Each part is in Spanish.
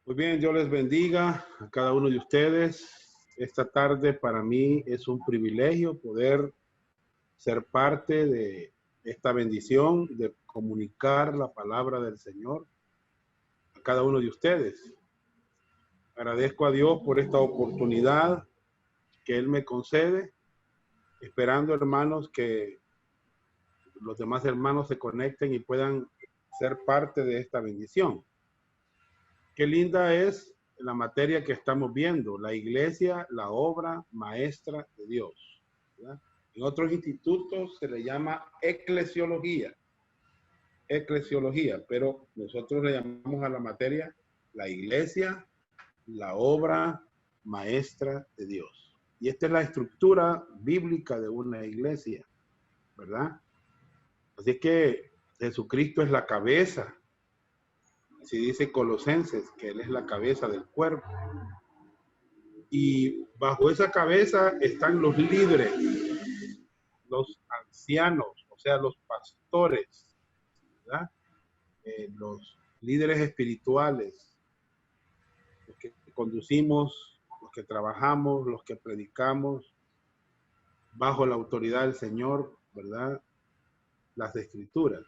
Muy bien, Dios les bendiga a cada uno de ustedes. Esta tarde para mí es un privilegio poder ser parte de esta bendición, de comunicar la palabra del Señor a cada uno de ustedes. Agradezco a Dios por esta oportunidad que Él me concede, esperando, hermanos, que los demás hermanos se conecten y puedan ser parte de esta bendición. Qué linda es la materia que estamos viendo, la iglesia, la obra maestra de Dios, ¿verdad? En otros institutos se le llama eclesiología, pero nosotros le llamamos a la materia la iglesia, la obra maestra de Dios. Y esta es la estructura bíblica de una iglesia, ¿verdad? Así que Jesucristo es la cabeza. Así dice Colosenses, que Él es la cabeza del cuerpo. Y bajo esa cabeza están los líderes, los ancianos, o sea, los pastores, ¿verdad? Los líderes espirituales, los que conducimos, los que trabajamos, los que predicamos, bajo la autoridad del Señor, ¿verdad? Las escrituras.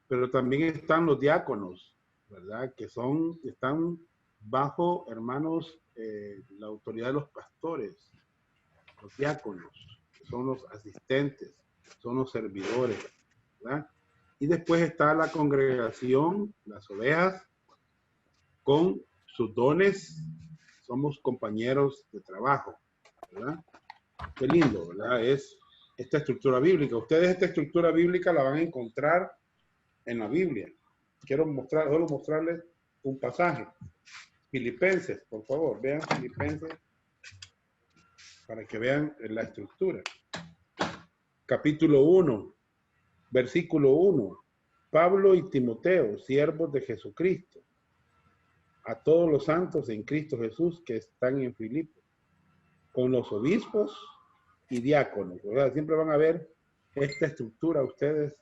Pero también están los diáconos, ¿verdad? Están bajo, hermanos, la autoridad de los pastores, los diáconos, que son los asistentes, son los servidores, ¿verdad? Y después está la congregación, las ovejas, con sus dones, somos compañeros de trabajo, ¿verdad? Qué lindo, ¿verdad? Es esta estructura bíblica. Ustedes esta estructura bíblica la van a encontrar en la Biblia. Quiero solo mostrarles un pasaje. Filipenses, por favor, vean Filipenses para que vean la estructura. Capítulo 1, versículo 1. Pablo y Timoteo, siervos de Jesucristo, a todos los santos en Cristo Jesús que están en Filipo, con los obispos y diáconos. O sea, siempre van a ver esta estructura ustedes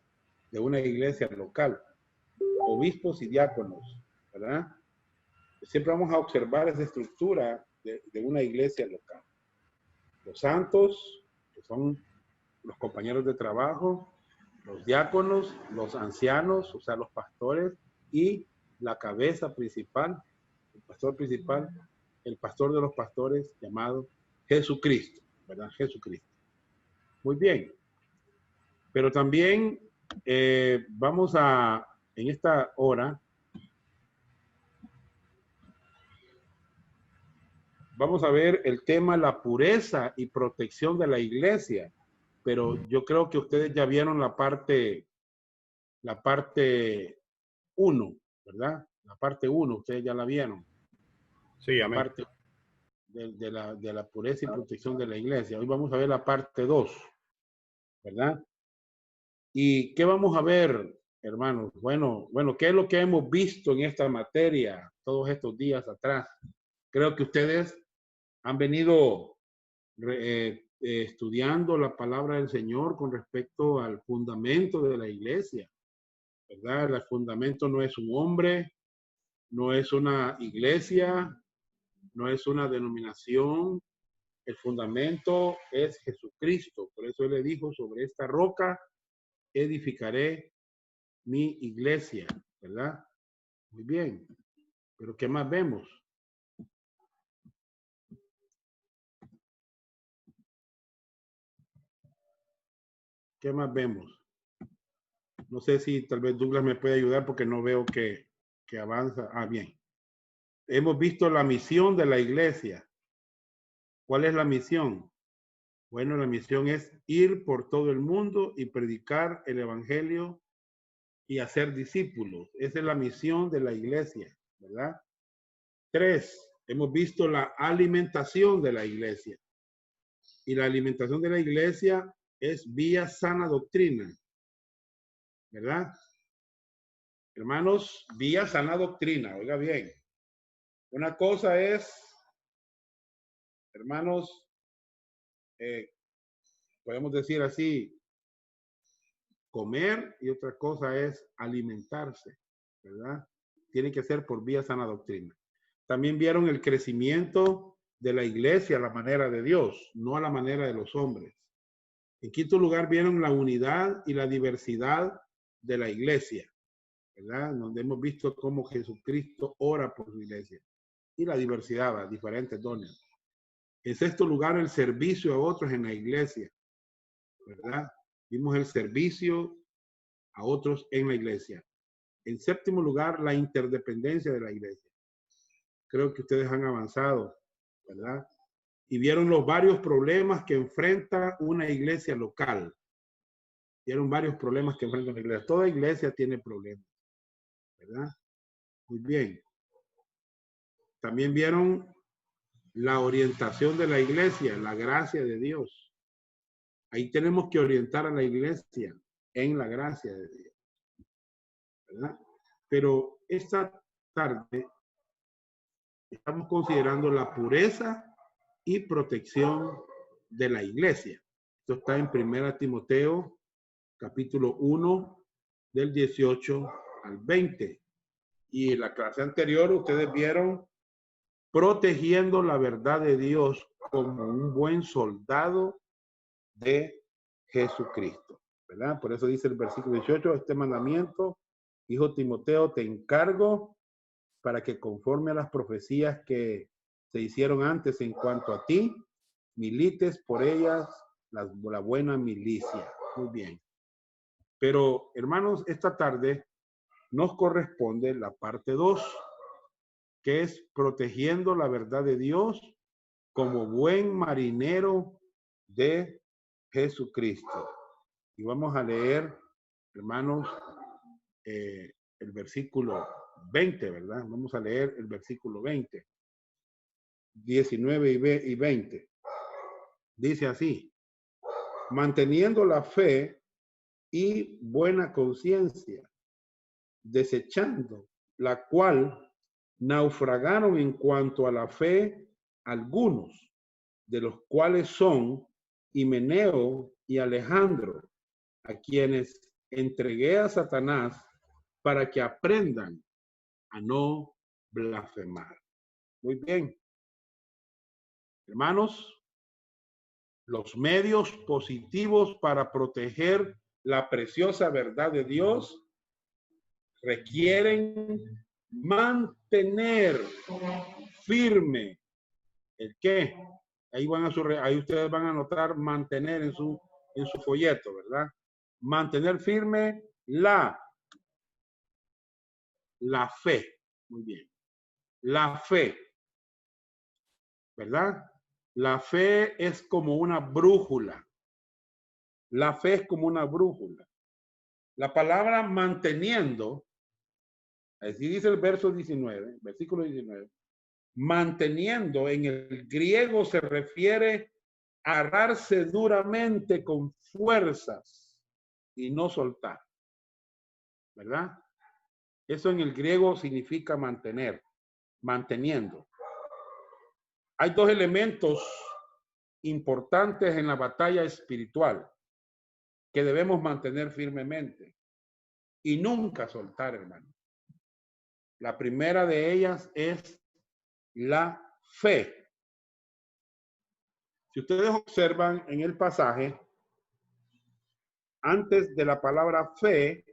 de una iglesia local. Obispos y diáconos, ¿verdad? Siempre vamos a observar esa estructura de una iglesia local. Los santos, que son los compañeros de trabajo, los diáconos, los ancianos, o sea, los pastores, y la cabeza principal, el pastor principal, el pastor de los pastores, llamado Jesucristo, ¿verdad? Jesucristo. Muy bien. Pero también vamos a, en esta hora, vamos a ver el tema la pureza y protección de la iglesia, pero yo creo que ustedes ya vieron la parte 1, ¿verdad? La parte 1, ustedes ya la vieron. Sí, la amén. parte de la pureza y protección de la iglesia. Hoy vamos a ver la parte 2, ¿verdad? ¿Y qué vamos a ver, hermanos? Bueno, ¿qué es lo que hemos visto en esta materia todos estos días atrás? Creo que ustedes han venido estudiando la palabra del Señor con respecto al fundamento de la iglesia, ¿verdad? El fundamento no es un hombre, no es una iglesia, no es una denominación. El fundamento es Jesucristo. Por eso Él le dijo, sobre esta roca edificaré mi iglesia, ¿verdad? Muy bien. Pero ¿qué más vemos? ¿Qué más vemos? No sé si tal vez Douglas me puede ayudar porque no veo que avanza. Ah, bien. Hemos visto la misión de la iglesia. ¿Cuál es la misión? Bueno, la misión es ir por todo el mundo y predicar el evangelio y hacer discípulos. Esa es la misión de la iglesia, ¿verdad? 3, hemos visto la alimentación de la iglesia. Y la alimentación de la iglesia es vía sana doctrina, ¿verdad? Hermanos, vía sana doctrina, oiga bien. Una cosa es, hermanos, podemos decir así, comer, y otra cosa es alimentarse, ¿verdad? Tiene que ser por vía sana doctrina. También vieron el crecimiento de la iglesia a la manera de Dios, no a la manera de los hombres. En quinto lugar, vieron la unidad y la diversidad de la iglesia, ¿verdad? Donde hemos visto cómo Jesucristo ora por su iglesia. Y la diversidad, diferentes dones. En sexto lugar, el servicio a otros en la iglesia, ¿verdad? Vimos el servicio a otros en la iglesia. En séptimo lugar, la interdependencia de la iglesia. Creo que ustedes han avanzado, ¿verdad? Y vieron los varios problemas que enfrenta una iglesia local. Vieron varios problemas que enfrenta una iglesia. Toda iglesia tiene problemas, ¿verdad? Muy bien. También vieron la orientación de la iglesia, la gracia de Dios. Ahí tenemos que orientar a la iglesia en la gracia de Dios, ¿verdad? Pero esta tarde estamos considerando la pureza y protección de la iglesia. Esto está en 1 Timoteo, capítulo 1, del 18 al 20. Y en la clase anterior ustedes vieron protegiendo la verdad de Dios como un buen soldado de Jesucristo, ¿verdad? Por eso dice el versículo 18, este mandamiento, hijo Timoteo, te encargo para que conforme a las profecías que se hicieron antes en cuanto a ti, milites por ellas la buena milicia. Muy bien. Pero, hermanos, esta tarde nos corresponde la parte 2, que es protegiendo la verdad de Dios como buen marinero de Jesucristo. Y vamos a leer, hermanos, el versículo 20, ¿verdad? Vamos a leer el versículo 20, 19 y 20. Dice así: manteniendo la fe y buena conciencia, desechando la cual naufragaron en cuanto a la fe algunos, de los cuales son Himeneo y Alejandro, a quienes entregué a Satanás para que aprendan a no blasfemar. Muy bien. Hermanos, los medios positivos para proteger la preciosa verdad de Dios requieren mantener firme el qué. Ahí ustedes van a anotar mantener en su folleto, ¿verdad? Mantener firme la fe. Muy bien. La fe, ¿verdad? La fe es como una brújula. La fe es como una brújula. La palabra manteniendo, así dice el verso 19, versículo 19, manteniendo en el griego se refiere a agarrarse duramente con fuerzas y no soltar, ¿verdad? Eso en el griego significa mantener, manteniendo. Hay dos elementos importantes en la batalla espiritual que debemos mantener firmemente y nunca soltar, hermano. La primera de ellas es la fe. Si ustedes observan en el pasaje, antes de la palabra fe,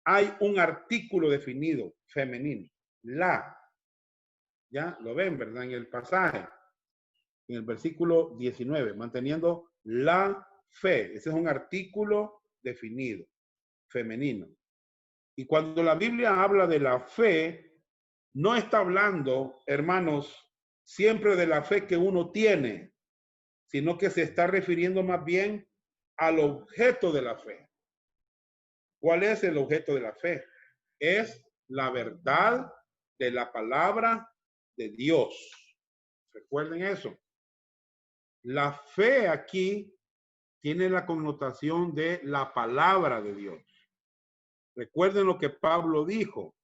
hay un artículo definido, femenino, la. Ya lo ven, ¿verdad? En el pasaje, en el versículo 19, manteniendo la fe. Ese es un artículo definido, femenino. Y cuando la Biblia habla de la fe, no está hablando, hermanos, siempre de la fe que uno tiene, sino que se está refiriendo más bien al objeto de la fe. ¿Cuál es el objeto de la fe? Es la verdad de la palabra de Dios. Recuerden eso. La fe aquí tiene la connotación de la palabra de Dios. Recuerden lo que Pablo dijo.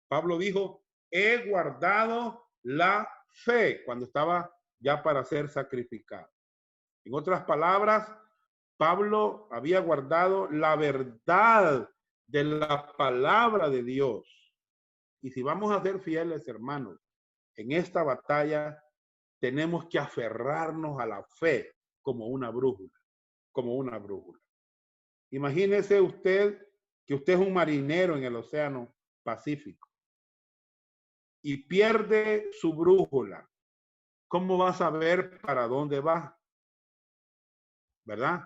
Pablo dijo, he guardado la fe cuando estaba ya para ser sacrificado. En otras palabras, Pablo había guardado la verdad de la palabra de Dios. Y si vamos a ser fieles, hermanos, en esta batalla tenemos que aferrarnos a la fe como una brújula, como una brújula. Imagínese usted que usted es un marinero en el Océano Pacífico y pierde su brújula. ¿Cómo va a saber para dónde va? ¿Verdad?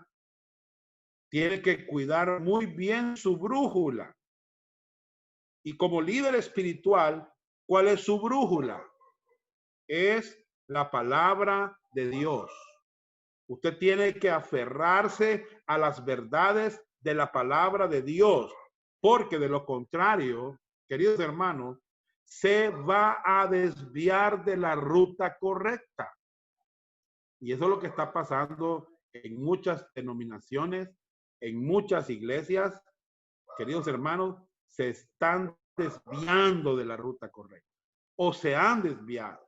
Tiene que cuidar muy bien su brújula. Y como líder espiritual, ¿cuál es su brújula? Es la palabra de Dios. Usted tiene que aferrarse a las verdades de la palabra de Dios, porque de lo contrario, queridos hermanos, se va a desviar de la ruta correcta. Y eso es lo que está pasando en muchas denominaciones, en muchas iglesias. Queridos hermanos, se están desviando de la ruta correcta o se han desviado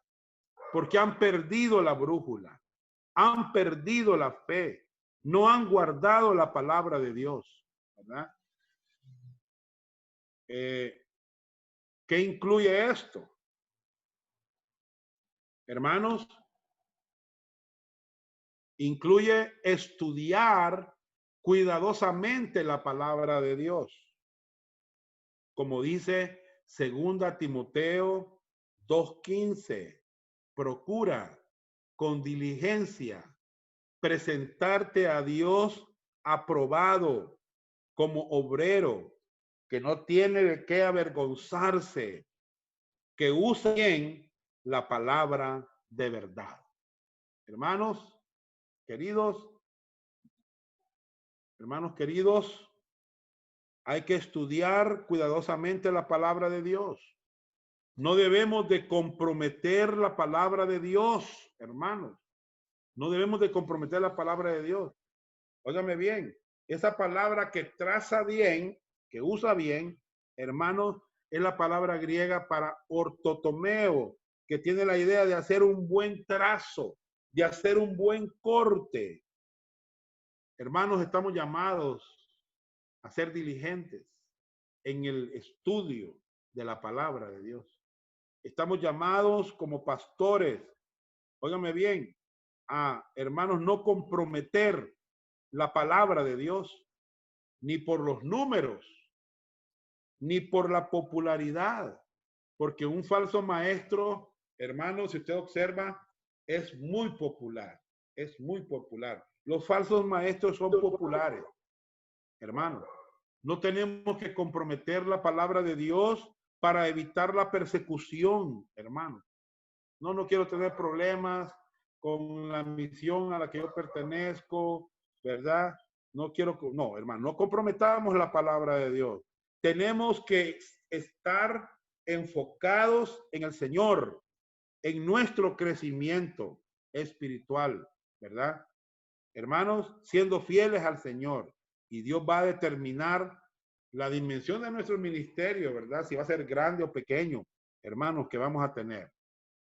porque han perdido la brújula, han perdido la fe, no han guardado la palabra de Dios, ¿verdad? ¿Qué incluye esto? Hermanos, incluye estudiar cuidadosamente la palabra de Dios. Como dice 2 Timoteo 2:15, procura con diligencia presentarte a Dios aprobado como obrero que no tiene de qué avergonzarse, que usa bien la palabra de verdad. Hermanos queridos, hay que estudiar cuidadosamente la palabra de Dios. No debemos de comprometer la palabra de Dios, hermanos. No debemos de comprometer la palabra de Dios. Óigame bien, esa palabra que traza bien, que usa bien, hermanos, es la palabra griega para ortotomeo, que tiene la idea de hacer un buen trazo, de hacer un buen corte. Hermanos, estamos llamados a ser diligentes en el estudio de la palabra de Dios. Estamos llamados como pastores, óigame bien, a, hermanos, no comprometer la palabra de Dios, ni por los números, ni por la popularidad, porque un falso maestro, hermanos, si usted observa, es muy popular, es muy popular. Los falsos maestros son populares, hermanos. No tenemos que comprometer la palabra de Dios para evitar la persecución, hermanos. No quiero tener problemas con la misión a la que yo pertenezco, ¿verdad? No, hermano, no comprometamos la palabra de Dios. Tenemos que estar enfocados en el Señor, en nuestro crecimiento espiritual, ¿verdad? Hermanos, siendo fieles al Señor, y Dios va a determinar la dimensión de nuestro ministerio, ¿verdad? Si va a ser grande o pequeño, hermanos, que vamos a tener.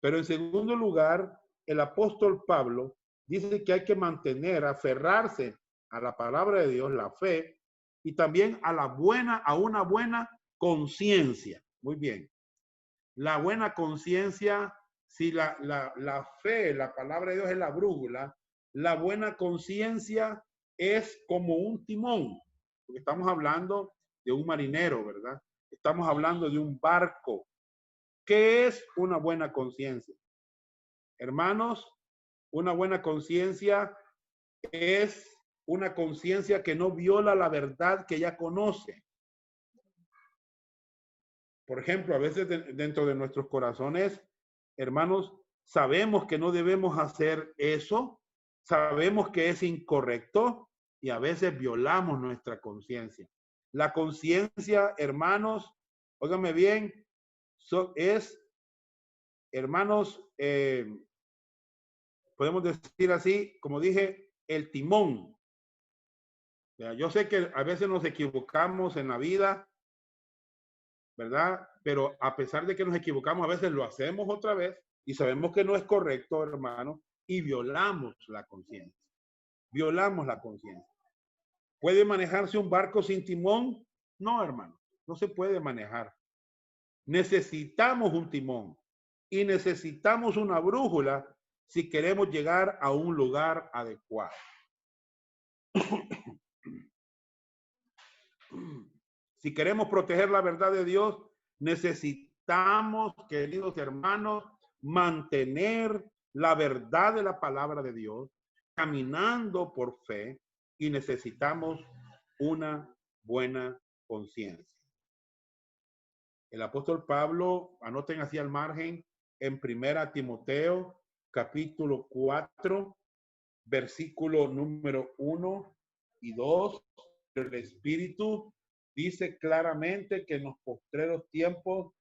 Pero en segundo lugar, el apóstol Pablo dice que hay que mantener, aferrarse a la palabra de Dios, la fe, y también a una buena conciencia. Muy bien. La buena conciencia, si la fe, la palabra de Dios es la brújula, la buena conciencia es como un timón. Porque estamos hablando de un marinero, ¿verdad? Estamos hablando de un barco. ¿Qué es una buena conciencia? Hermanos, una buena conciencia es una conciencia que no viola la verdad que ya conoce. Por ejemplo, a veces dentro de nuestros corazones, hermanos, sabemos que no debemos hacer eso, sabemos que es incorrecto y a veces violamos nuestra conciencia. La conciencia, hermanos, óigame bien, es, hermanos, podemos decir así, como dije, el timón. Yo sé que a veces nos equivocamos en la vida, ¿verdad? Pero a pesar de que nos equivocamos, a veces lo hacemos otra vez y sabemos que no es correcto, hermano, y violamos la conciencia. Violamos la conciencia. ¿Puede manejarse un barco sin timón? No, hermano, no se puede manejar. Necesitamos un timón. y necesitamos una brújula si queremos llegar a un lugar adecuado. Si queremos proteger la verdad de Dios, necesitamos, queridos hermanos, mantener la verdad de la palabra de Dios, caminando por fe, y necesitamos una buena conciencia. El apóstol Pablo, anoten así al margen, en 1 Timoteo, capítulo 4, versículo número 1 y 2, el Espíritu dice claramente que en los postreros tiempos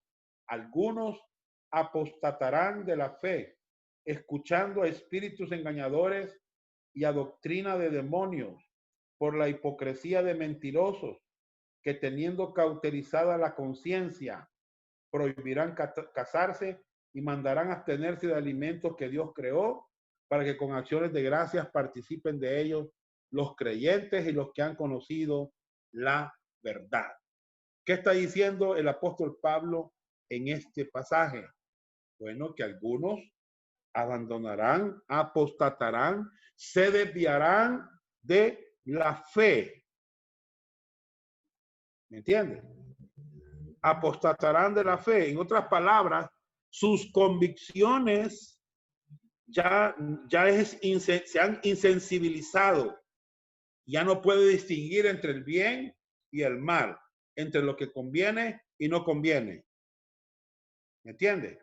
algunos apostatarán de la fe, escuchando a espíritus engañadores y a doctrina de demonios, por la hipocresía de mentirosos, que teniendo cauterizada la conciencia, prohibirán casarse y mandarán abstenerse de alimentos que Dios creó, para que con acciones de gracias participen de ellos los creyentes y los que han conocido la verdad. ¿Qué está diciendo el apóstol Pablo en este pasaje? Bueno, que algunos abandonarán, apostatarán, se desviarán de la fe. ¿Me entiendes? Apostatarán de la fe. En otras palabras, sus convicciones se han insensibilizado. Ya no puede distinguir entre el bien y el mal, entre lo que conviene y no conviene. ¿Me entiende?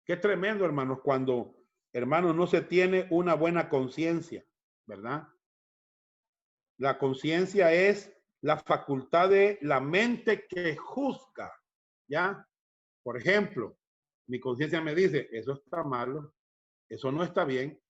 Qué tremendo, hermanos, cuando, hermanos, no se tiene una buena conciencia, ¿verdad? La conciencia es la facultad de la mente que juzga, ¿ya? Por ejemplo, mi conciencia me dice, eso está malo, eso no está bien,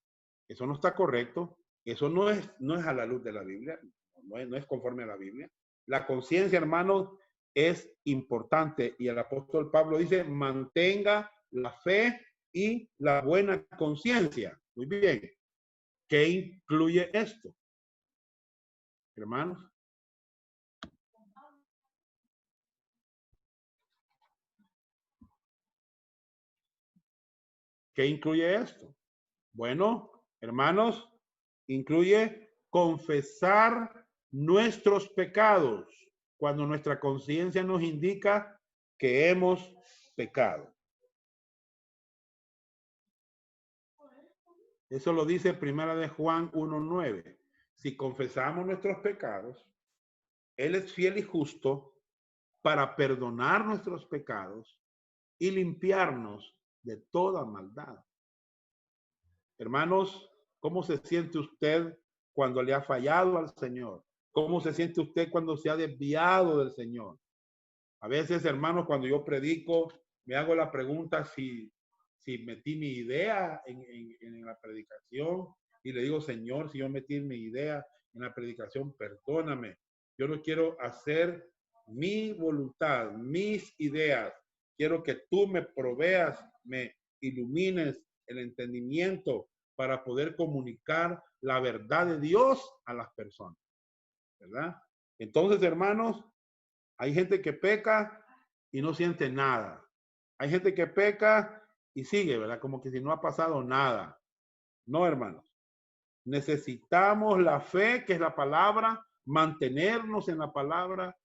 eso no está correcto, eso no es a la luz de la Biblia, no es conforme a la Biblia. La conciencia, hermanos, es importante, y el apóstol Pablo dice, mantenga la fe y la buena conciencia. Muy bien. ¿Qué incluye esto, hermanos? ¿Qué incluye esto? Bueno, hermanos, incluye confesar nuestros pecados cuando nuestra conciencia nos indica que hemos pecado. Eso lo dice Primera de Juan 1:9. Si confesamos nuestros pecados, Él es fiel y justo para perdonar nuestros pecados y limpiarnos de toda maldad. Hermanos, ¿cómo se siente usted cuando le ha fallado al Señor? ¿Cómo se siente usted cuando se ha desviado del Señor? A veces, hermanos, cuando yo predico, me hago la pregunta si metí mi idea en la predicación, y le digo, Señor, si yo metí mi idea en la predicación, perdóname. Yo no quiero hacer mi voluntad, mis ideas. Quiero que tú me proveas, me ilumines el entendimiento para poder comunicar la verdad de Dios a las personas, ¿verdad? Entonces, hermanos, hay gente que peca y no siente nada. Hay gente que peca y sigue, ¿verdad? Como que si no ha pasado nada. No, hermanos. Necesitamos la fe, que es la palabra, mantenernos en la palabra,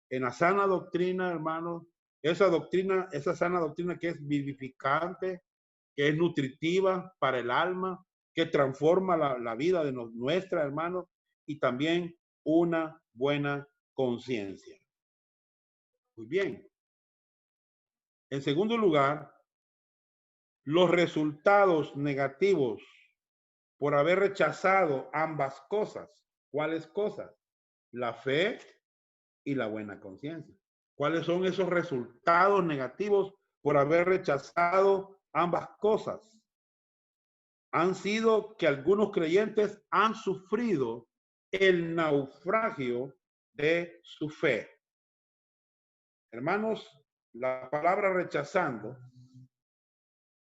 en la sana doctrina, hermanos. Esa doctrina, esa sana doctrina que es vivificante, que es nutritiva para el alma, que transforma la vida de nuestra, hermanos, y también una buena conciencia. Muy bien. En segundo lugar, los resultados negativos por haber rechazado ambas cosas. ¿Cuáles cosas? La fe y la buena conciencia. ¿Cuáles son esos resultados negativos por haber rechazado ambas cosas? Han sido que algunos creyentes han sufrido el naufragio de su fe. Hermanos, la palabra rechazando,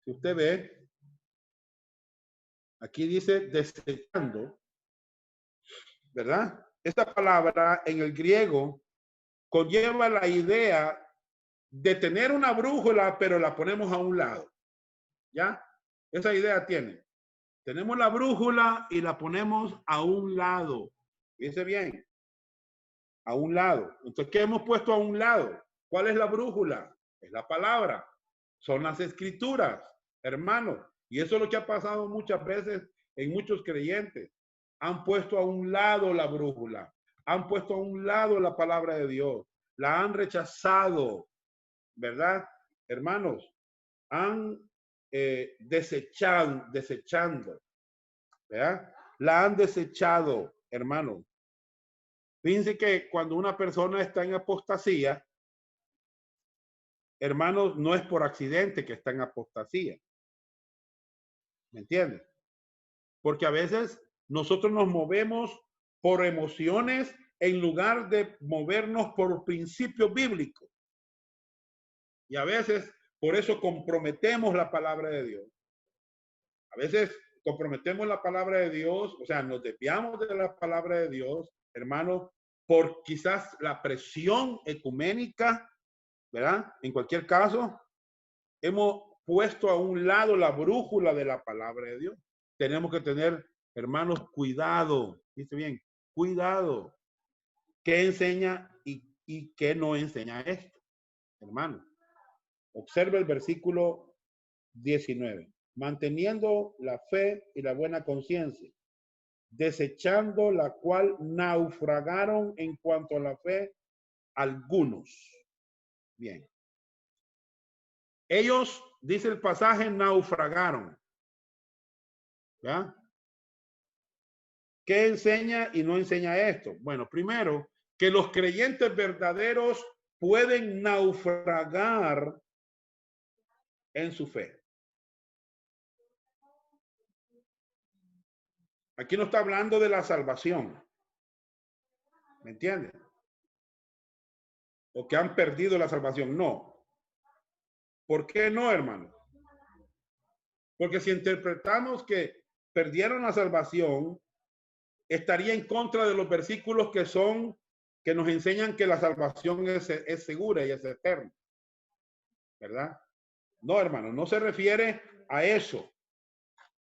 si usted ve, aquí dice desechando, ¿verdad? Esta palabra en el griego conlleva la idea de tener una brújula, pero la ponemos a un lado. ¿Ya? Esa idea tiene. Tenemos la brújula y la ponemos a un lado. Fíjense bien. A un lado. Entonces, ¿qué hemos puesto a un lado? ¿Cuál es la brújula? Es la palabra. Son las escrituras, hermanos. Y eso es lo que ha pasado muchas veces en muchos creyentes. Han puesto a un lado la brújula. Han puesto a un lado la palabra de Dios. La han rechazado, ¿verdad? Hermanos, han desechando, ¿verdad? La han desechado, hermanos. Fíjense que cuando una persona está en apostasía, hermanos, no es por accidente que está en apostasía. ¿Me entiendes? Porque a veces nosotros nos movemos por emociones en lugar de movernos por principios bíblicos. Y a veces por eso comprometemos la palabra de Dios. A veces comprometemos la palabra de Dios, o sea, nos desviamos de la palabra de Dios, hermanos, por quizás la presión ecuménica, ¿verdad? En cualquier caso, hemos puesto a un lado la brújula de la palabra de Dios. Tenemos que tener, hermanos, cuidado, dice bien, cuidado. ¿Qué enseña y qué no enseña esto, hermano? Observe el versículo 19. Manteniendo la fe y la buena conciencia, desechando la cual naufragaron en cuanto a la fe algunos. Bien. Ellos, dice el pasaje, naufragaron. ¿Ya? ¿Qué enseña y no enseña esto? Bueno, primero, que los creyentes verdaderos pueden naufragar en su fe. Aquí no está hablando de la salvación. ¿Me entienden? O que han perdido la salvación. No. ¿Por qué no, hermano? Porque si interpretamos que perdieron la salvación, estaría en contra de los versículos que nos enseñan que la salvación es segura y es eterna. ¿Verdad? No, hermano, no se refiere a eso.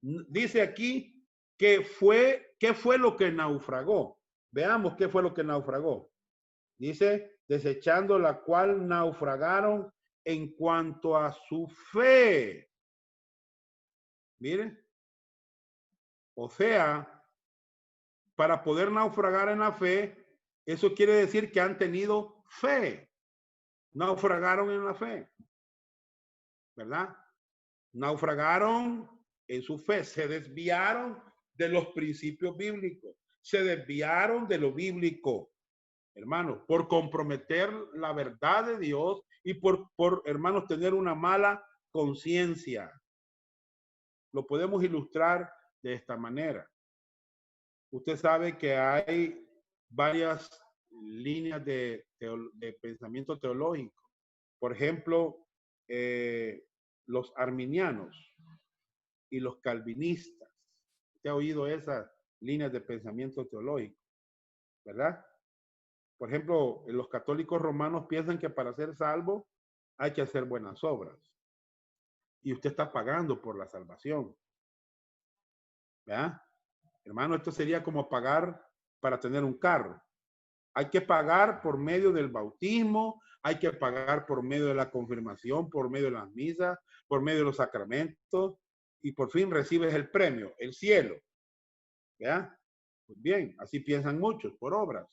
Dice aquí ¿qué fue lo que naufragó? Veamos qué fue lo que naufragó. Dice, desechando la cual naufragaron en cuanto a su fe. Miren. O sea, para poder naufragar en la fe, eso quiere decir que han tenido fe. Naufragaron en la fe. ¿Verdad? Naufragaron en su fe. Se desviaron de los principios bíblicos. Se desviaron de lo bíblico. Hermanos, por comprometer la verdad de Dios y por hermanos, tener una mala conciencia. Lo podemos ilustrar de esta manera. Usted sabe que hay varias líneas de pensamiento teológico. Por ejemplo, los arminianos y los calvinistas. ¿Usted ha oído esas líneas de pensamiento teológico? ¿Verdad? Por ejemplo, los católicos romanos piensan que para ser salvo hay que hacer buenas obras. Y usted está pagando por la salvación. ¿Verdad? Hermano, esto sería como pagar para tener un carro. Hay que pagar por medio del bautismo, hay que pagar por medio de la confirmación, por medio de las misas, por medio de los sacramentos, y por fin recibes el premio, el cielo. ¿Ya? Pues bien, así piensan muchos, por obras.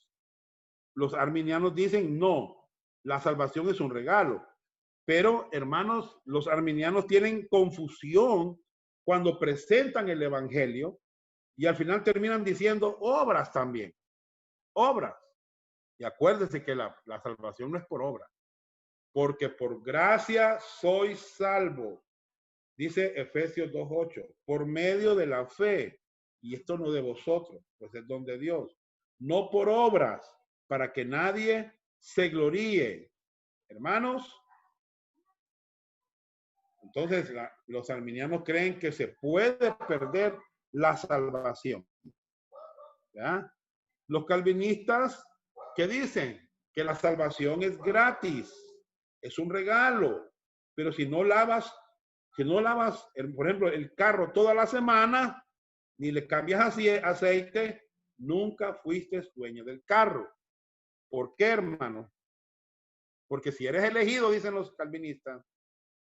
Los arminianos dicen, no, la salvación es un regalo. Pero, hermanos, los arminianos tienen confusión cuando presentan el evangelio y al final terminan diciendo obras también. Obras. Y acuérdense que la salvación no es por obra. Porque por gracia soy salvo. Dice Efesios 2:8. Por medio de la fe. Y esto no de vosotros, pues es don de Dios. No por obras, para que nadie se gloríe. Hermanos, entonces los arminianos creen que se puede perder la salvación. ¿Ya? Los calvinistas, ¿qué dicen? Que la salvación es gratis. es un regalo. Pero si no lavas, por ejemplo, el carro toda la semana, ni le cambias aceite, nunca fuiste dueño del carro. ¿Por qué, hermano? Porque si eres elegido, dicen los calvinistas,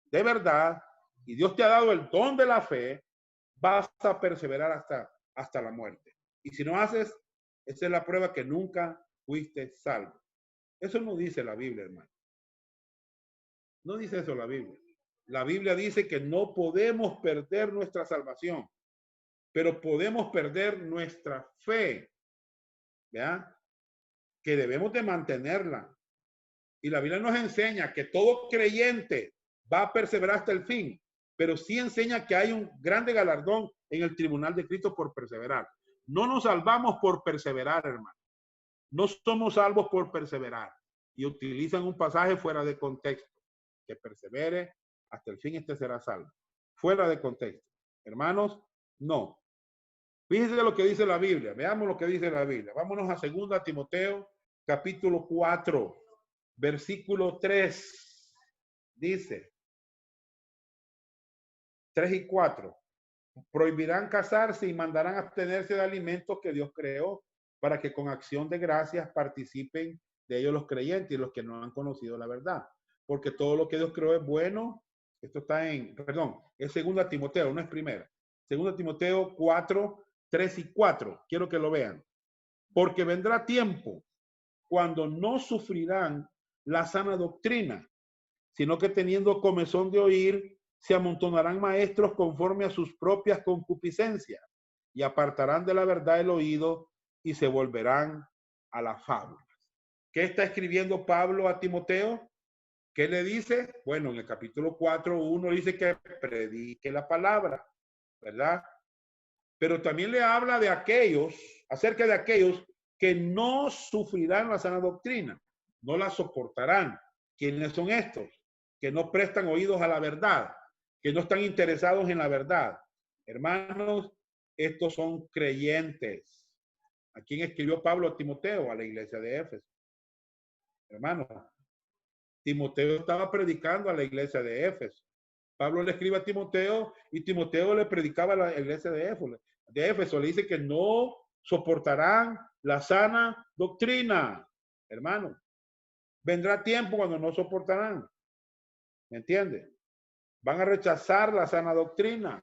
de verdad, y Dios te ha dado el don de la fe, vas a perseverar hasta la muerte. Y si no haces, esa es la prueba que nunca fuiste salvo. Eso no dice la Biblia, hermano. No dice eso la Biblia. La Biblia dice que no podemos perder nuestra salvación, pero podemos perder nuestra fe, ¿ya? Que debemos de mantenerla. Y la Biblia nos enseña que todo creyente va a perseverar hasta el fin, pero sí enseña que hay un grande galardón en el tribunal de Cristo por perseverar. No nos salvamos por perseverar, hermano. No somos salvos por perseverar. Y utilizan un pasaje fuera de contexto. Que persevere hasta el fin, este será salvo. Fuera de contexto. Hermanos, no. Fíjense lo que dice la Biblia. Veamos lo que dice la Biblia. Vámonos a 2 Timoteo, capítulo 4, versículo 3. Dice, 3 y 4. Prohibirán casarse y mandarán abstenerse de alimentos que Dios creó para que con acción de gracias participen de ellos los creyentes y los que no han conocido la verdad. Porque todo lo que Dios creó es bueno. Esto está es 2 Timoteo, no es primera. 2 Timoteo 4, 3 y 4. Quiero que lo vean. Porque vendrá tiempo cuando no sufrirán la sana doctrina, sino que teniendo comezón de oír, se amontonarán maestros conforme a sus propias concupiscencias y apartarán de la verdad el oído y se volverán a las fábulas. ¿Qué está escribiendo Pablo a Timoteo? ¿Qué le dice? Bueno, en el capítulo 4:1 dice que predique la palabra, ¿verdad? Pero también le habla de acerca de aquellos que no sufrirán la sana doctrina, no la soportarán. ¿Quiénes son estos? Que no prestan oídos a la verdad, que no están interesados en la verdad. Hermanos, estos son creyentes. ¿A quién escribió Pablo a Timoteo? A la iglesia de Éfeso. Hermanos, Timoteo estaba predicando a la iglesia de Éfeso. Pablo le escribe a Timoteo y Timoteo le predicaba a la iglesia de Éfeso. Le dice que no soportarán la sana doctrina. Hermano, vendrá tiempo cuando no soportarán. ¿Me entiende? Van a rechazar la sana doctrina,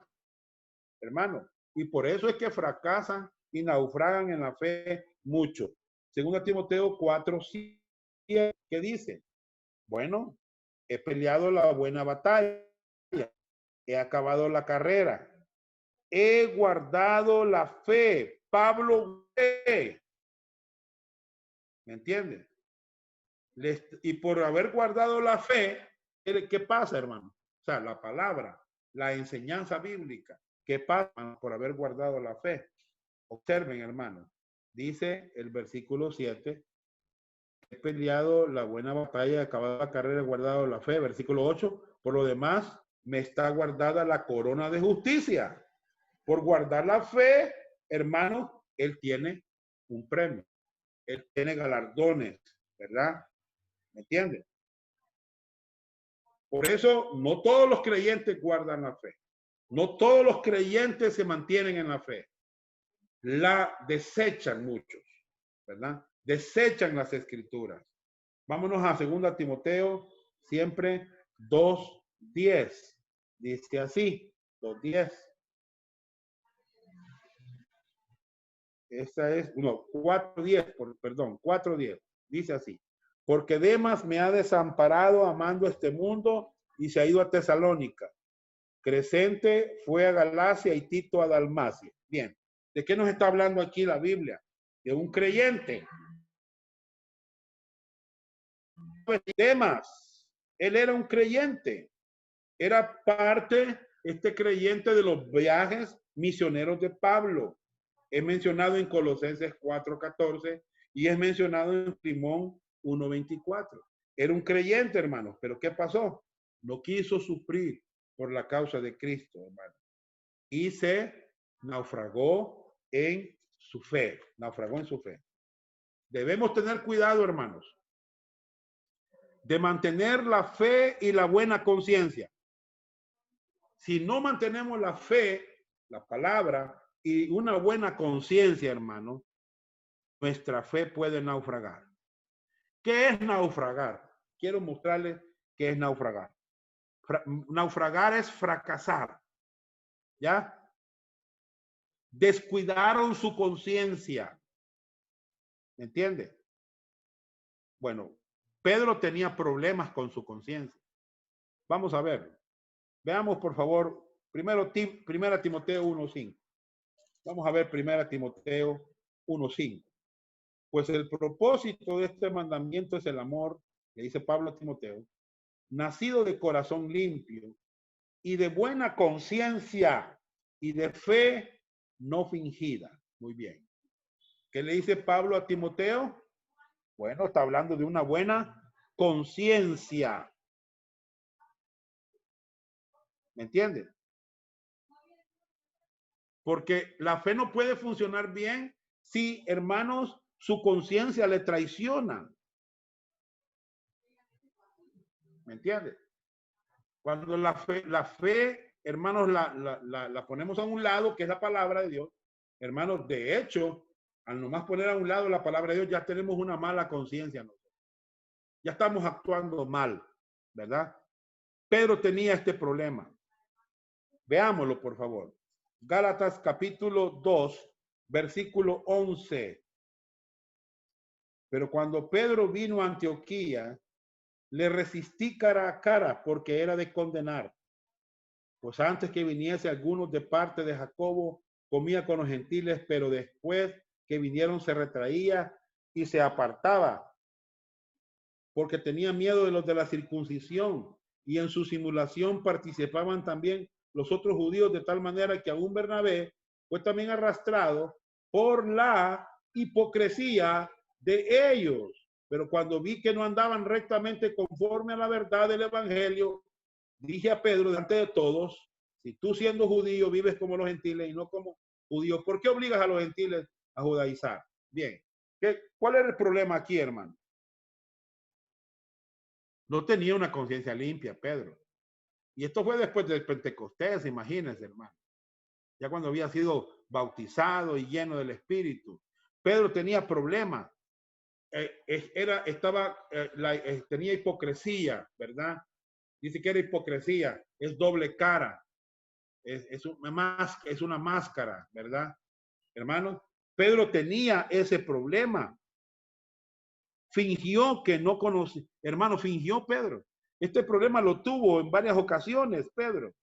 hermano. Y por eso es que fracasan y naufragan en la fe mucho. Según Timoteo 4:7, ¿qué dice? Bueno, he peleado la buena batalla, he acabado la carrera, he guardado la fe. Pablo, ¿me entiende? Y por haber guardado la fe, ¿qué pasa, hermano? O sea, la palabra, la enseñanza bíblica, ¿qué pasa por haber guardado la fe? Observen, hermano, dice el versículo 7, he peleado la buena batalla, he acabado la carrera, he guardado la fe. Versículo 8, por lo demás, me está guardada la corona de justicia. Por guardar la fe, hermano, él tiene un premio. Él tiene galardones, ¿verdad? ¿Me entiende? Por eso, no todos los creyentes guardan la fe. No todos los creyentes se mantienen en la fe. La desechan muchos, ¿verdad? Desechan las escrituras. Vámonos a 2 Timoteo, siempre 2:10. Dice así, 2:10. Esa es, no, 4:10, perdón, 4:10. Dice así. Porque Demas me ha desamparado amando este mundo y se ha ido a Tesalónica. Crescente fue a Galacia y Tito a Dalmacia. Bien, ¿de qué nos está hablando aquí la Biblia? De un creyente. Demas, él era un creyente. Era parte, este creyente, de los viajes misioneros de Pablo. Es mencionado en Colosenses 4:14 y es mencionado en Filemón 1:24. Era un creyente, hermanos, pero ¿qué pasó? No quiso sufrir por la causa de Cristo, hermano. Y se naufragó en su fe. Naufragó en su fe. Debemos tener cuidado, hermanos. de mantener la fe y la buena conciencia. Si no mantenemos la fe, la palabra y una buena conciencia, hermano, nuestra fe puede naufragar. ¿Qué es naufragar? Quiero mostrarles qué es naufragar. Naufragar es fracasar. ¿Ya? Descuidaron su conciencia. ¿Me entiende? Bueno, Pedro tenía problemas con su conciencia. Vamos a ver. Veamos, por favor, primera Timoteo 1:5. Vamos a ver primera Timoteo 1:5. Pues el propósito de este mandamiento es el amor, le dice Pablo a Timoteo, nacido de corazón limpio y de buena conciencia y de fe no fingida. Muy bien. ¿Qué le dice Pablo a Timoteo? Bueno, está hablando de una buena conciencia. ¿Me entienden? Porque la fe no puede funcionar bien si, hermanos, su conciencia le traiciona. ¿Me entiende? Cuando la fe, hermanos, la ponemos a un lado, que es la palabra de Dios, hermanos, de hecho, al nomás poner a un lado la palabra de Dios, ya tenemos una mala conciencia. Ya estamos actuando mal, ¿verdad? Pedro tenía este problema. Veámoslo, por favor. Gálatas capítulo 2, versículo 11. Pero cuando Pedro vino a Antioquía, le resistí cara a cara porque era de condenar. Pues antes que viniese algunos de parte de Jacobo, comía con los gentiles, pero después que vinieron se retraía y se apartaba, porque tenía miedo de los de la circuncisión, y en su simulación participaban también los otros judíos, de tal manera que aún Bernabé fue también arrastrado por la hipocresía de ellos. Pero cuando vi que no andaban rectamente conforme a la verdad del evangelio, dije a Pedro delante de todos, si tú siendo judío vives como los gentiles y no como judíos, ¿por qué obligas a los gentiles a judaizar? Bien, ¿cuál era el problema aquí, hermano? No tenía una conciencia limpia, Pedro. Y esto fue después del Pentecostés, imagínense, hermano. Ya cuando había sido bautizado y lleno del Espíritu. Pedro tenía problemas. Tenía hipocresía, ¿verdad? Dice que era hipocresía, es doble cara, es una máscara, ¿verdad? Hermano, Pedro tenía ese problema. Fingió que no conocía, hermano, fingió Pedro. Este problema lo tuvo en varias ocasiones, Pedro.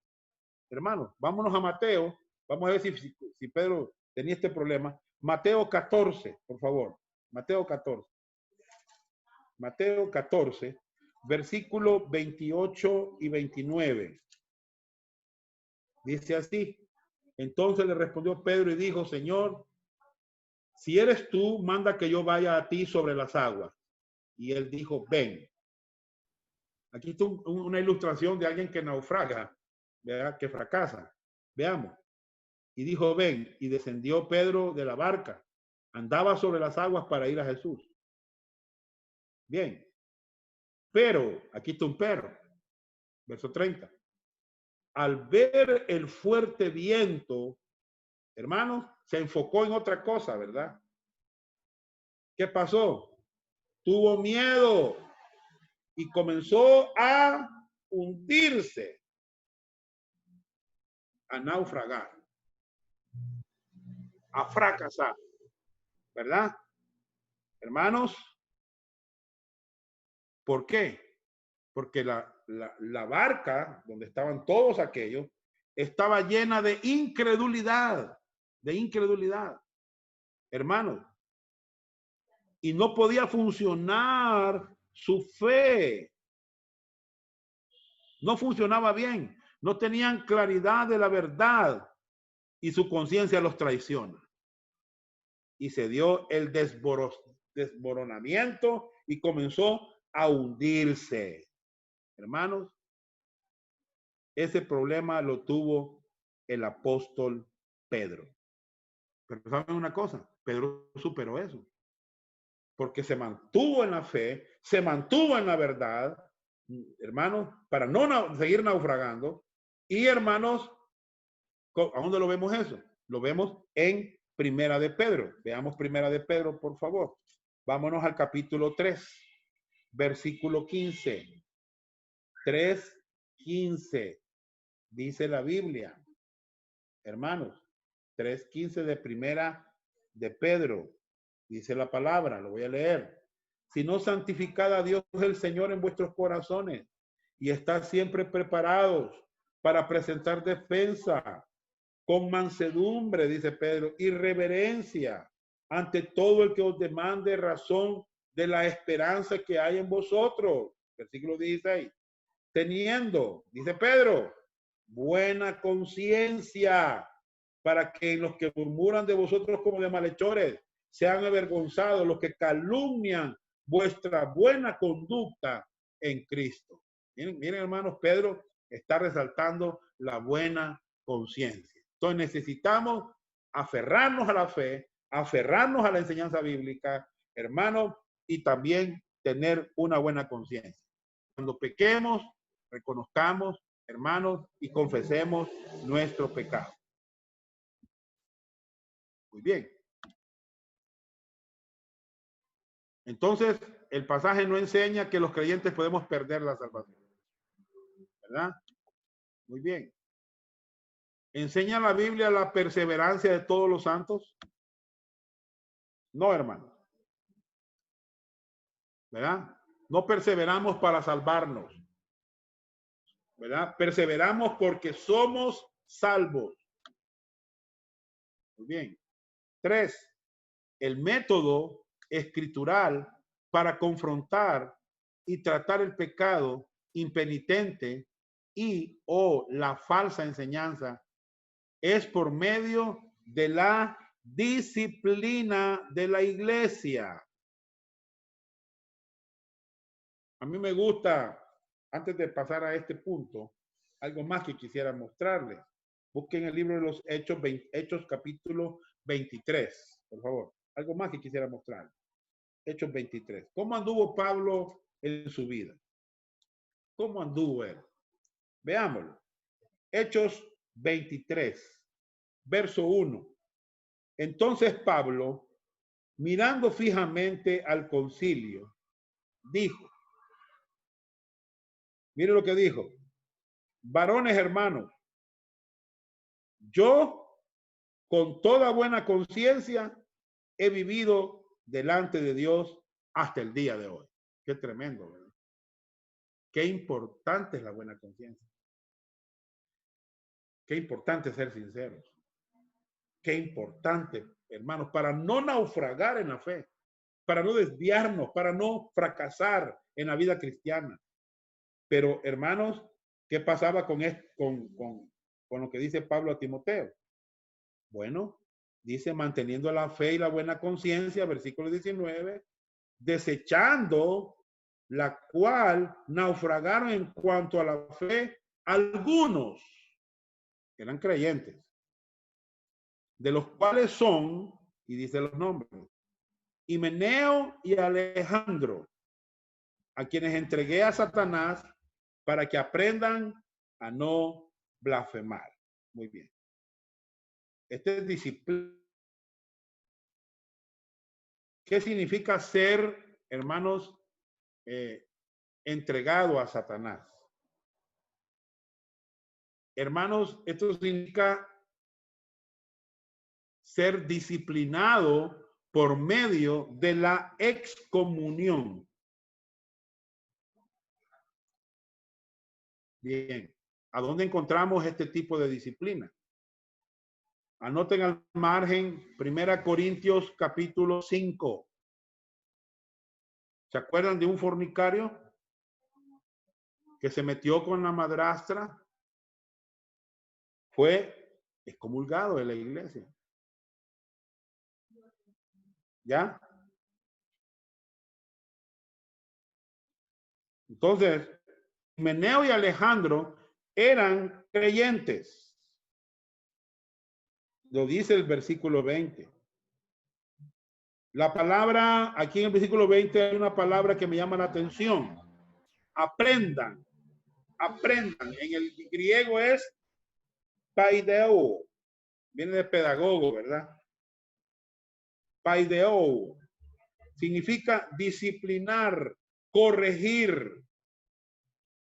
Hermano, vámonos a Mateo, vamos a ver si Pedro tenía este problema. Mateo 14, por favor. Mateo 14. Mateo 14, versículo 28 y 29. Dice así. Entonces le respondió Pedro y dijo, Señor, si eres tú, manda que yo vaya a ti sobre las aguas. Y él dijo, ven. Aquí está una ilustración de alguien que naufraga, ¿verdad? Que fracasa. Veamos. Y dijo, ven. Y descendió Pedro de la barca. Andaba sobre las aguas para ir a Jesús. Bien. Pero, aquí está un perro. Verso 30. Al ver el fuerte viento, hermanos, se enfocó en otra cosa, ¿verdad? ¿Qué pasó? Tuvo miedo y comenzó a hundirse, a naufragar, a fracasar, ¿verdad? Hermanos, ¿por qué? Porque la barca donde estaban todos aquellos estaba llena de incredulidad, hermanos, y no podía funcionar su fe. No funcionaba bien, no tenían claridad de la verdad y su conciencia los traiciona. Y se dio el desmoronamiento y comenzó a hundirse. Hermanos, ese problema lo tuvo el apóstol Pedro. Pero ¿saben una cosa? Pedro superó eso. porque se mantuvo en la fe, se mantuvo en la verdad, hermanos, para no seguir naufragando. Y hermanos, ¿a dónde lo vemos eso? Lo vemos en Primera de Pedro. Veamos Primera de Pedro, por favor. Vámonos al capítulo 3, versículo 15. 3:15. Dice la Biblia, hermanos, 3:15 de Primera de Pedro. Dice la palabra, lo voy a leer. Sino santificad a Dios el Señor en vuestros corazones y estad siempre preparados para presentar defensa con mansedumbre, dice Pedro, y reverencia ante todo el que os demande razón de la esperanza que hay en vosotros. Versículo 16. Teniendo, dice Pedro, buena conciencia, para que los que murmuran de vosotros como de malhechores sean avergonzados los que calumnian vuestra buena conducta en Cristo. Miren, miren, hermanos, Pedro está resaltando la buena conciencia. Entonces necesitamos aferrarnos a la fe, aferrarnos a la enseñanza bíblica, hermanos, y también tener una buena conciencia. Cuando pequemos, reconozcamos, hermanos, y confesemos nuestro pecado. Muy bien. Entonces, el pasaje no enseña que los creyentes podemos perder la salvación, ¿verdad? Muy bien. ¿Enseña la Biblia la perseverancia de todos los santos? No, hermanos. ¿Verdad? No perseveramos para salvarnos, ¿verdad? Perseveramos porque somos salvos. Muy bien. 3. El método escritural para confrontar y tratar el pecado impenitente y o la falsa enseñanza es por medio de la disciplina de la iglesia. A mí me gusta, antes de pasar a este punto, algo más que quisiera mostrarles. Busquen el libro de los Hechos, Hechos capítulo 23, por favor. Algo más que quisiera mostrar. Hechos 23. ¿Cómo anduvo Pablo en su vida? ¿Cómo anduvo él? Veámoslo. Hechos 23, verso 1. Entonces Pablo, mirando fijamente al concilio, dijo, mire lo que dijo, varones hermanos, yo con toda buena conciencia he vivido delante de Dios hasta el día de hoy. Qué tremendo, ¿verdad? Qué importante es la buena conciencia. Qué importante ser sinceros. Qué importante, hermanos, para no naufragar en la fe, para no desviarnos, para no fracasar en la vida cristiana. Pero, hermanos, ¿qué pasaba con lo que dice Pablo a Timoteo? Bueno, dice, manteniendo la fe y la buena conciencia, versículo 19, desechando la cual naufragaron en cuanto a la fe algunos, eran creyentes, de los cuales son, y dice los nombres, Himeneo y Alejandro, a quienes entregué a Satanás para que aprendan a no blasfemar. Muy bien. Este es disciplina. ¿Qué significa ser, hermanos, entregado a Satanás? Hermanos, esto significa ser disciplinado por medio de la excomunión. Bien, ¿a dónde encontramos este tipo de disciplina? Anoten al margen 1 Corintios capítulo 5. ¿Se acuerdan de un fornicario que se metió con la madrastra? Fue excomulgado de la iglesia. ¿Ya? Entonces, Himeneo y Alejandro eran creyentes. Lo dice el versículo 20. La palabra, aquí en el versículo 20 hay una palabra que me llama la atención. Aprendan, aprendan. En el griego es paideo. Viene de pedagogo, ¿verdad? Paideo. Significa disciplinar, corregir.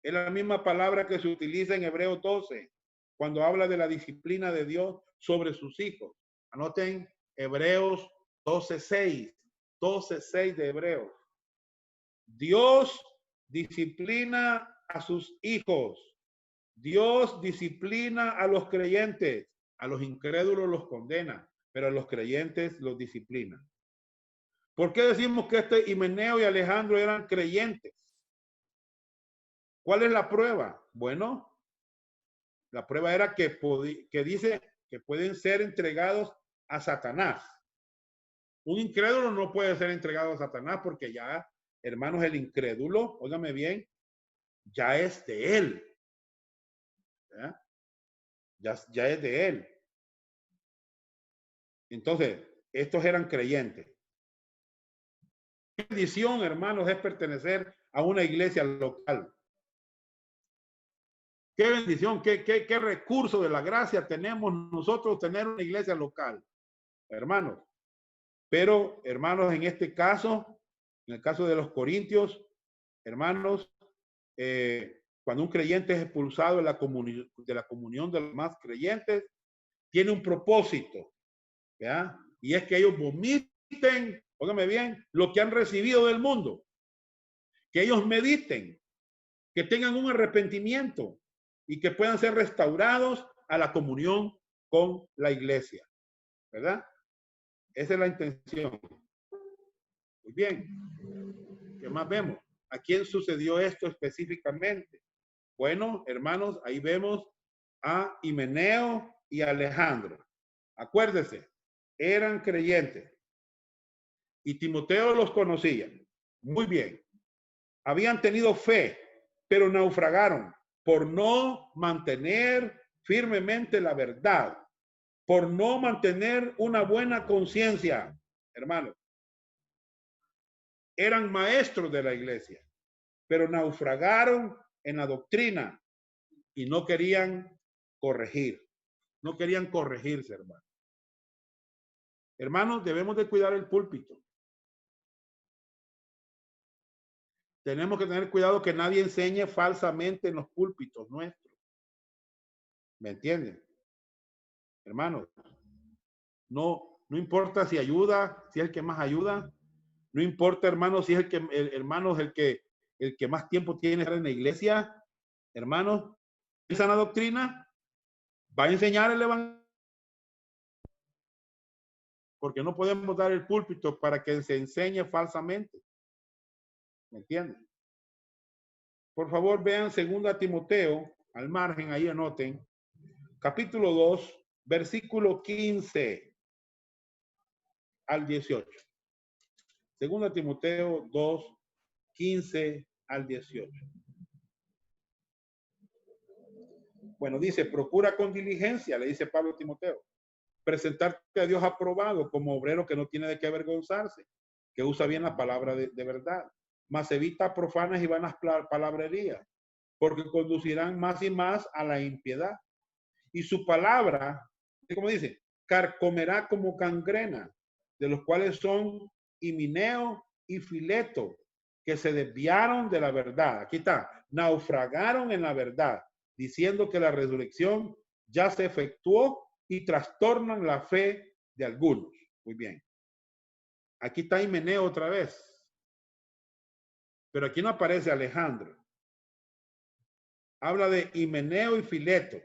Es la misma palabra que se utiliza en Hebreos 12, cuando habla de la disciplina de Dios sobre sus hijos. Anoten Hebreos 12:6, 12:6 de Hebreos. Dios disciplina a sus hijos. Dios disciplina a los creyentes. A los incrédulos los condena, pero a los creyentes los disciplina. ¿Por qué decimos que este Himeneo y Alejandro eran creyentes? ¿Cuál es la prueba? Bueno, la prueba era que dice que pueden ser entregados a Satanás. Un incrédulo no puede ser entregado a Satanás porque ya, hermanos, el incrédulo, óigame bien, ya es de él. Ya es de él. Entonces, estos eran creyentes. Qué bendición, hermanos, es pertenecer a una iglesia local. Qué bendición, qué recurso de la gracia tenemos nosotros tener una iglesia local, hermanos. Pero, hermanos, en este caso, en el caso de los corintios, hermanos, cuando un creyente es expulsado de la comunión de los demás creyentes, tiene un propósito, ¿ya? Y es que ellos vomiten, óigame bien, lo que han recibido del mundo. Que ellos mediten, que tengan un arrepentimiento y que puedan ser restaurados a la comunión con la iglesia, ¿verdad? Esa es la intención. Muy bien. ¿Qué más vemos? ¿A quién sucedió esto específicamente? Bueno, hermanos, ahí vemos a Himeneo y Alejandro. Acuérdese, eran creyentes y Timoteo los conocía. Muy bien. Habían tenido fe, pero naufragaron por no mantener firmemente la verdad, por no mantener una buena conciencia, hermanos. Eran maestros de la iglesia, pero naufragaron en la doctrina y no querían corregir. No querían corregirse, hermanos. Hermanos, debemos de cuidar el púlpito. Tenemos que tener cuidado que nadie enseñe falsamente en los púlpitos nuestros. ¿Me entienden? Hermanos, no importa si ayuda, si es el que más ayuda. No importa, hermanos, si es hermanos, el que más tiempo tiene en la iglesia. Hermanos, esa sana doctrina va a enseñar el evangelio. Porque no podemos dar el púlpito para que se enseñe falsamente. ¿Me entienden? Por favor, vean 2 Timoteo, al margen, ahí anoten, capítulo 2, versículo 15 al 18. 2 Timoteo 2, 15 al 18. Bueno, dice, procura con diligencia, le dice Pablo a Timoteo, presentarte a Dios aprobado como obrero que no tiene de qué avergonzarse, que usa bien la palabra de verdad, mas evita profanas y vanas palabrerías, porque conducirán más y más a la impiedad. Y su palabra, como dice, carcomerá como gangrena, de los cuales son Himeneo y Fileto, que se desviaron de la verdad. Aquí está, naufragaron en la verdad, diciendo que la resurrección ya se efectuó y trastornan la fe de algunos. Muy bien. Aquí está Himeneo otra vez. Pero aquí no aparece Alejandro. Habla de Himeneo y Fileto.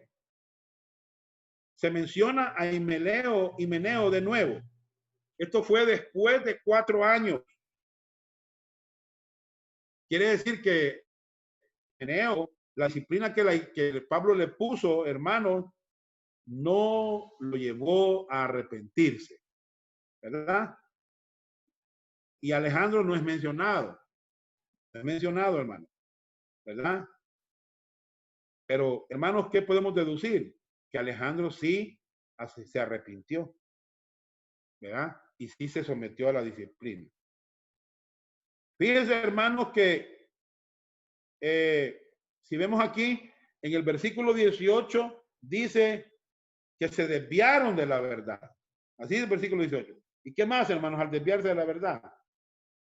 Se menciona a Himeneo de nuevo. Esto fue después de 4 años. Quiere decir que Himeneo, la disciplina que Pablo le puso, hermano, no lo llevó a arrepentirse, ¿verdad? Y Alejandro no es mencionado. No es mencionado, hermano, ¿verdad? Pero, hermanos, ¿qué podemos deducir? Que Alejandro sí se arrepintió, ¿verdad? y sí se sometió a la disciplina. Fíjense, hermanos, que si vemos aquí, en el versículo 18, dice que se desviaron de la verdad. Así es el versículo 18. ¿Y qué más, hermanos, al desviarse de la verdad?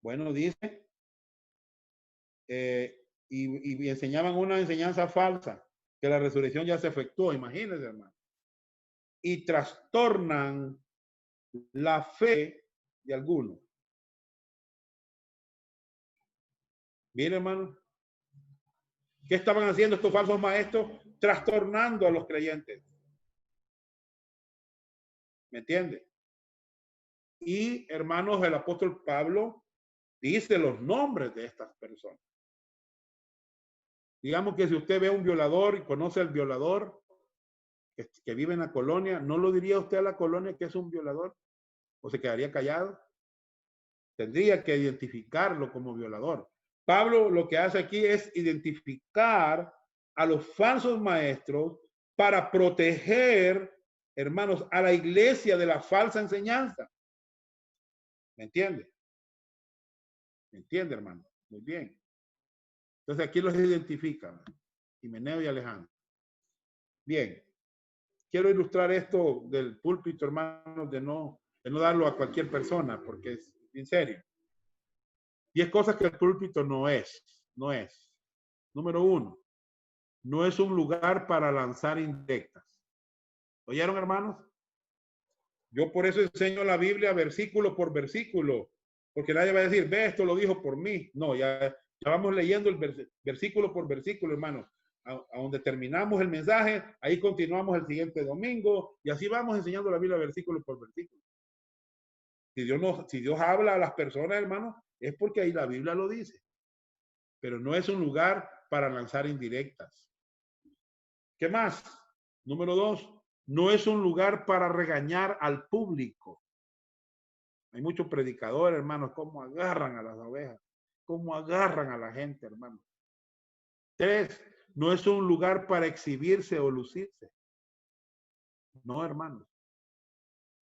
Bueno, dice, y enseñaban una enseñanza falsa, que la resurrección ya se efectuó, imagínense, hermano. Y trastornan la fe de algunos. Bien, hermano. ¿Qué estaban haciendo estos falsos maestros? Trastornando a los creyentes. ¿Me entiende? Y, hermanos, el apóstol Pablo dice los nombres de estas personas. Digamos que si usted ve a un violador y conoce al violador que vive en la colonia, ¿no lo diría usted a la colonia que es un violador? ¿O se quedaría callado? Tendría que identificarlo como violador. Pablo lo que hace aquí es identificar a los falsos maestros para proteger, hermanos, a la iglesia de la falsa enseñanza. ¿Me entiende? ¿Me entiende, hermano? Muy bien. Entonces aquí los identifican, Himeneo y Alejandro. Bien. Quiero ilustrar esto del púlpito, hermanos, de no darlo a cualquier persona, porque es en serio. 10 cosas que el púlpito no es. Número 1, no es un lugar para lanzar indirectas. ¿Oyeron, hermanos? Yo por eso enseño la Biblia versículo por versículo, porque nadie va a decir, ve, esto lo dijo por mí. No, ya vamos leyendo el versículo por versículo, hermanos. A donde terminamos el mensaje, ahí continuamos el siguiente domingo, y así vamos enseñando la Biblia versículo por versículo. Si Dios habla a las personas, hermanos, es porque ahí la Biblia lo dice. Pero no es un lugar para lanzar indirectas. ¿Qué más? Número 2, no es un lugar para regañar al público. Hay muchos predicadores, hermanos, cómo agarran a las ovejas, cómo agarran a la gente, hermanos. 3, no es un lugar para exhibirse o lucirse. No, hermanos.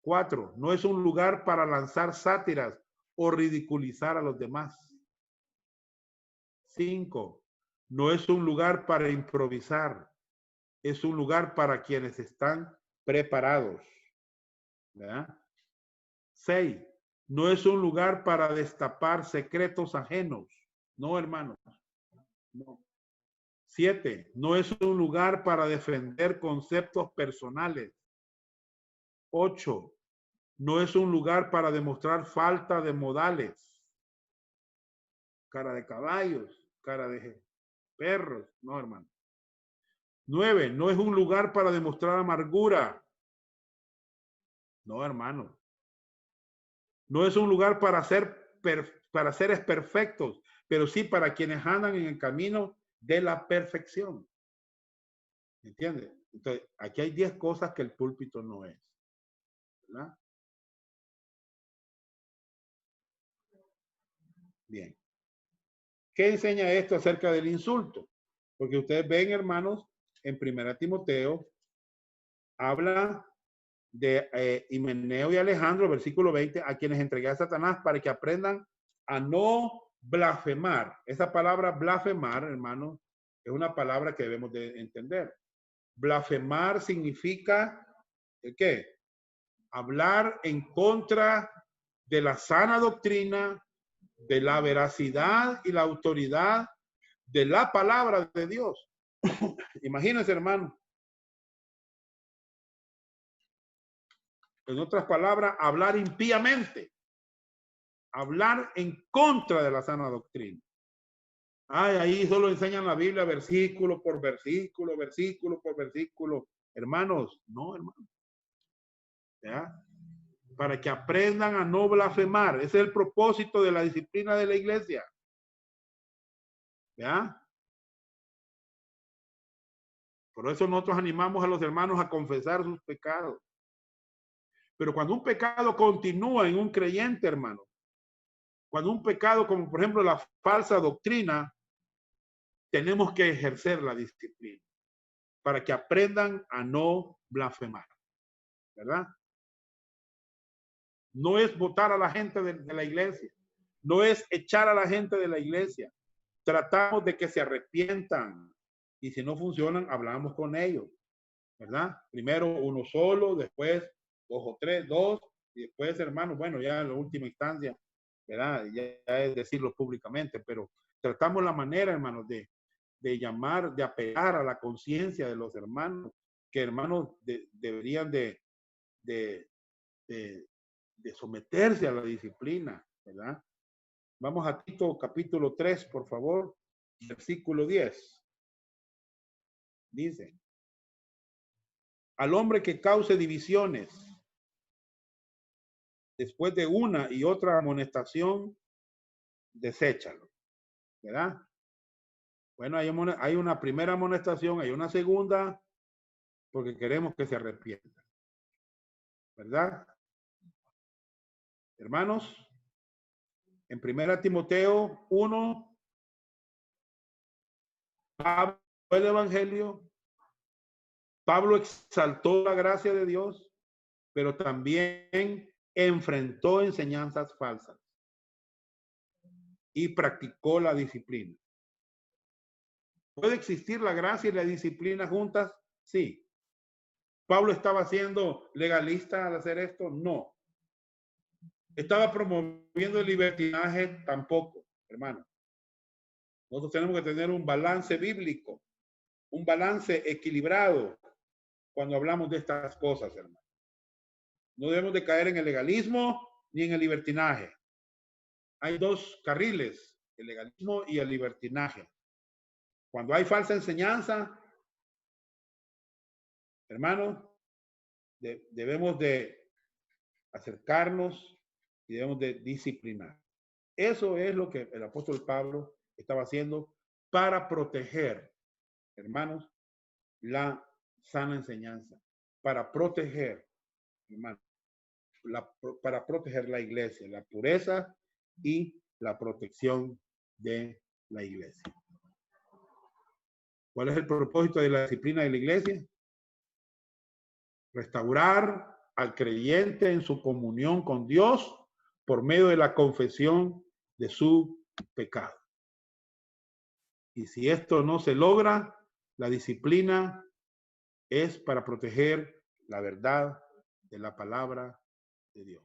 4, no es un lugar para lanzar sátiras o ridiculizar a los demás. 5, no es un lugar para improvisar. Es un lugar para quienes están preparados. ¿Verdad? 6, no es un lugar para destapar secretos ajenos. No, hermanos. No. 7, no es un lugar para defender conceptos personales. 8, no es un lugar para demostrar falta de modales. Cara de caballos, cara de perros. No, hermano. 9, no es un lugar para demostrar amargura. No, hermano. No es un lugar para seres perfectos, pero sí para quienes andan en el camino de la perfección. ¿Entiendes? Entonces, aquí hay 10 cosas que el púlpito no es. ¿Verdad? Bien. ¿Qué enseña esto acerca del insulto? Porque ustedes ven, hermanos, en 1 Timoteo, habla de Himeneo y Alejandro, versículo 20, a quienes entregué a Satanás para que aprendan a no blasfemar. Esa palabra blasfemar, hermano, es una palabra que debemos de entender. Blasfemar significa, ¿qué? Hablar en contra de la sana doctrina, de la veracidad y la autoridad de la palabra de Dios. Imagínense, hermano. En otras palabras, hablar impíamente. Hablar en contra de la sana doctrina. Ay, ahí solo enseñan la Biblia versículo por versículo, versículo por versículo. Hermanos, no, hermanos. ¿Ya? Para que aprendan a no blasfemar. Ese es el propósito de la disciplina de la iglesia. ¿Ya? Por eso nosotros animamos a los hermanos a confesar sus pecados. Pero cuando un pecado continúa en un creyente, hermano, cuando un pecado como por ejemplo la falsa doctrina, tenemos que ejercer la disciplina para que aprendan a no blasfemar. ¿Verdad? No es votar a la gente de la iglesia. No es echar a la gente de la iglesia. Tratamos de que se arrepientan. Y si no funcionan, hablamos con ellos, ¿verdad? Primero uno solo, después dos o tres, dos, y después, hermanos, bueno, ya en la última instancia, ¿verdad? Ya es decirlo públicamente, pero tratamos la manera, hermanos, de llamar, de apelar a la conciencia de los hermanos, que hermanos deberían de someterse a la disciplina, ¿verdad? Vamos a Tito capítulo 3, por favor, versículo 10. Dice, al hombre que cause divisiones, después de una y otra amonestación, deséchalo, ¿verdad? Bueno, hay una primera amonestación, hay una segunda, porque queremos que se arrepienta, ¿verdad? Hermanos, en 1 Timoteo 1, Pablo el evangelio, Pablo exaltó la gracia de Dios, pero también enfrentó enseñanzas falsas y practicó la disciplina. ¿Puede existir la gracia y la disciplina juntas? Sí. ¿Pablo estaba siendo legalista al hacer esto? No. ¿Estaba promoviendo el libertinaje? Tampoco, hermano. Nosotros tenemos que tener un balance bíblico, un balance equilibrado cuando hablamos de estas cosas, hermano. No debemos de caer en el legalismo ni en el libertinaje. Hay dos carriles, el legalismo y el libertinaje. Cuando hay falsa enseñanza, hermano, debemos de acercarnos y debemos de disciplinar. Eso es lo que el apóstol Pablo estaba haciendo para proteger, hermanos, la sana enseñanza, para proteger, hermanos, para proteger la iglesia, la pureza y la protección de la iglesia. ¿Cuál es el propósito de la disciplina de la iglesia? Restaurar al creyente en su comunión con Dios por medio de la confesión de su pecado. Y si esto no se logra, la disciplina es para proteger la verdad de la palabra de Dios.